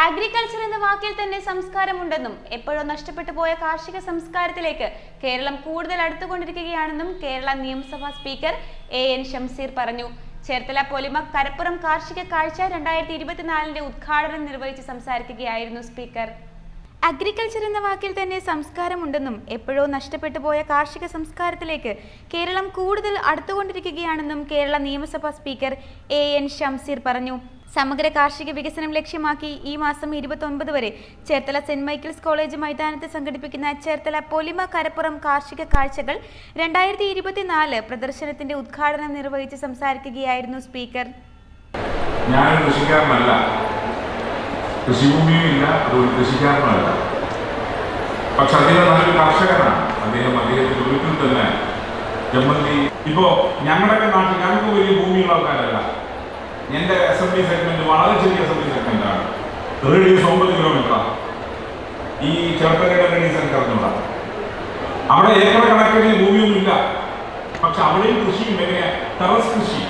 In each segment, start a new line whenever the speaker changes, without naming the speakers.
Agriculture എന്ന വാക്കിൽ തന്നെ സംസ്കാരമുണ്ടെന്നും എപ്പോഴോ നഷ്ടപ്പെട്ടു പോയ കാർഷിക സംസ്കാരത്തിലേക്ക് കേരളം കൂടുതൽ അടുത്തുകൊണ്ടിരിക്കുകയാണെന്നും കേരള നിയമസഭാ സ്പീക്കർ എൻ ഷംസീർ പറഞ്ഞു. ചേർത്തല പൊലിമക് കരപ്പുറം കാർഷിക കാഴ്ച 2024 ഉദ്ഘാടനം നിർവഹിച്ച് സംസാരിക്കുകയായിരുന്നു സ്പീക്കർ. അഗ്രികൾച്ചർ എന്ന വാക്കിൽ തന്നെ സംസ്കാരമുണ്ടെന്നും എപ്പോഴോ നഷ്ടപ്പെട്ടു പോയ കാർഷിക സംസ്കാരത്തിലേക്ക് കേരളം കൂടുതൽ അടുത്തുകൊണ്ടിരിക്കുകയാണെന്നും കേരള നിയമസഭാ സ്പീക്കർ എൻ ഷംസീർ പറഞ്ഞു. സമഗ്ര കാർഷിക വികസനം ലക്ഷ്യമാക്കി ഈ മാസം 29 വരെ ചേർത്തല സെന്റ് മൈക്കിൾസ് കോളേജ് മൈതാനത്ത് സംഘടിപ്പിക്കുന്ന ചേർത്തല പൊലിമക് കരപ്പുറം കാർഷിക കാഴ്ചകൾ 2024 പ്രദർശനത്തിന്റെ ഉദ്ഘാടനം നിർവഹിച്ച് സംസാരിക്കുകയായിരുന്നു സ്പീക്കർ.
ഞാൻ കൃഷിക്കാരനല്ല, കൃഷിഭൂമിയുമില്ല, അതുകൊണ്ട് കൃഷിക്കാരനല്ല. പക്ഷെ അദ്ദേഹം നല്ലൊരു കർഷകനാണ്. അദ്ദേഹത്തിന്റെ വീട്ടിൽ തന്നെ ജമ്മന്തി. ഇപ്പോ ഞങ്ങളുടെ നാട്ടിൽ ഞങ്ങൾക്ക് വലിയ ഭൂമിയുള്ള ആൾക്കാരല്ല. എന്റെ അസംബ്ലി സെഗ്മെന്റ് വളരെ ചെറിയ അസംബ്ലി സെഗ്മെന്റാണ്. റേഡിയസ് 9 കിലോമീറ്ററാണ്. ഈ ചേർത്തലയുടെ റേഡിയസ് എനിക്ക് അറിഞ്ഞൂടാ. അവിടെ ഏക്കർ കണക്കിന് ഭൂമിയൊന്നുമില്ല. പക്ഷെ അവിടെയും കൃഷിയും എങ്ങനെ ടെറസ് കൃഷി,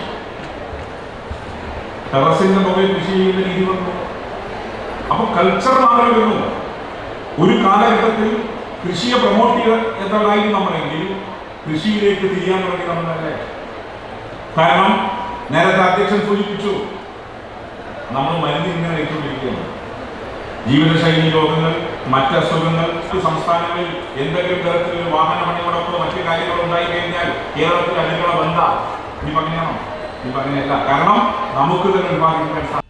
ടെറസിന്റെ മുകളിൽ കൃഷി ചെയ്യുന്ന രീതി വന്നു. അപ്പൊ കൾച്ചർ മാറി വരുന്നു. ഒരു കാലഘട്ടത്തിൽ കൃഷിയെ പ്രൊമോട്ട് ചെയ്തതായിരുന്നു നമ്മളെങ്കിൽ കൃഷിയിലേക്ക് തിരിയാൻ തുടങ്ങി നമ്മളല്ലേ. കാരണം നേരത്തെ അധ്യക്ഷൻ സൂചിപ്പിച്ചു, നമ്മൾ മരുന്ന് ഇങ്ങനെ ഏറ്റുകൊണ്ടിരിക്കുകയാണ്. ജീവിതശൈലി രോഗങ്ങൾ, മറ്റ് അസുഖങ്ങൾ, സംസ്ഥാനങ്ങളിൽ എന്തെങ്കിലും തരത്തിലൊരു വാഹന പണികളൊക്കെ മറ്റു കാര്യങ്ങൾ ഉണ്ടായി കഴിഞ്ഞാൽ കേരളത്തിൽ അതിനുള്ള ബന്ധ ഇനി അങ്ങനെയാണോ? ഇനി അങ്ങനെയല്ല. കാരണം നമുക്ക് തന്നെ വിഭാഗിക്കാൻ.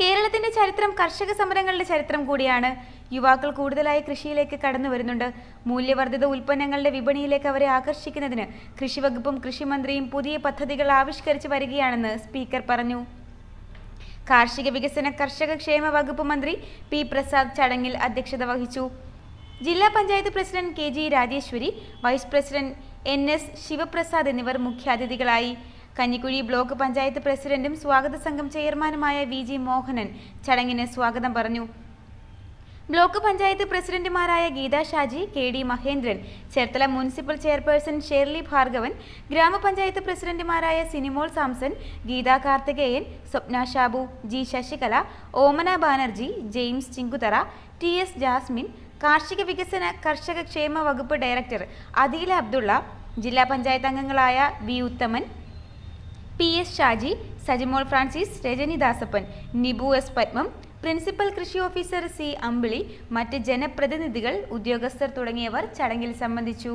കേരളത്തിന്റെ ചരിത്രം കർഷക സമരങ്ങളുടെ ചരിത്രം കൂടിയാണ്. യുവാക്കൾ കൂടുതലായി കൃഷിയിലേക്ക് കടന്നു വരുന്നുണ്ട്. മൂല്യവർദ്ധിത ഉൽപ്പന്നങ്ങളുടെ വിപണിയിലേക്ക് അവരെ ആകർഷിക്കുന്നതിന് കൃഷിവകുപ്പും കൃഷിമന്ത്രിയും പുതിയ പദ്ധതികൾ ആവിഷ്കരിച്ചു വരികയാണെന്ന് സ്പീക്കർ പറഞ്ഞു. കാർഷിക വികസന കർഷക ക്ഷേമ വകുപ്പ് മന്ത്രി പി പ്രസാദ് ചടങ്ങിൽ അധ്യക്ഷത വഹിച്ചു. ജില്ലാ panchayat president K G Rajeshwari, vice president NS Shivaprasad എന്നിവർ മുഖ്യാതിഥികളായി. കഞ്ഞിക്കുഴി ബ്ലോക്ക് പഞ്ചായത്ത് പ്രസിഡന്റും സ്വാഗത സംഘം ചെയർമാനുമായ VG മോഹനൻ ചടങ്ങിന് സ്വാഗതം പറഞ്ഞു. ബ്ലോക്ക് പഞ്ചായത്ത് പ്രസിഡന്റുമാരായ Geetha Shaji, KD Mahendran, Cherthala municipal chairperson Shirley Bhargavan, ഗ്രാമപഞ്ചായത്ത് പ്രസിഡന്റുമാരായ Sinimol Samson, Geetha Karthikeyan, Swapna Shabu, G Sasikala, Omana Banerjee, James Chinkuthara, TS Jasmine, കാർഷിക വികസന കർഷക ക്ഷേമ വകുപ്പ് ഡയറക്ടർ അദീല അബ്ദുള്ള, ജില്ലാ പഞ്ചായത്ത് അംഗങ്ങളായ V Uthaman, PS Shaji, Sajimol Francis, Rajani Dasappan, Nibu S Padmam, principal കൃഷി ഓഫീസർ C അമ്പിളി, മറ്റ് ജനപ്രതിനിധികൾ, ഉദ്യോഗസ്ഥർ തുടങ്ങിയവർ ചടങ്ങിൽ സംബന്ധിച്ചു.